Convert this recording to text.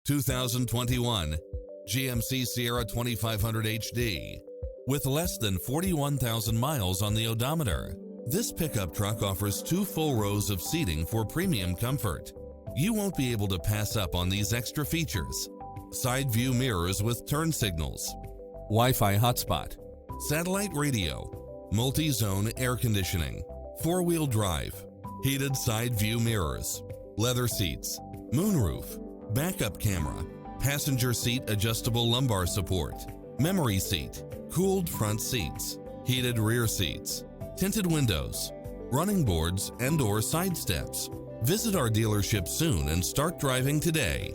2021 GMC Sierra 2500HD. With less than 41,000 miles on the odometer, this pickup truck offers 2 full rows of seating for premium comfort. You won't be able to pass up on these extra features. Side view mirrors with turn signals, Wi-Fi hotspot, satellite radio, multi-zone air conditioning, 4-wheel drive, heated side view mirrors, leather seats, moonroof, backup camera, passenger seat adjustable lumbar support, memory seat, cooled front seats, heated rear seats, tinted windows, running boards and/or side steps. Visit our dealership soon and start driving today.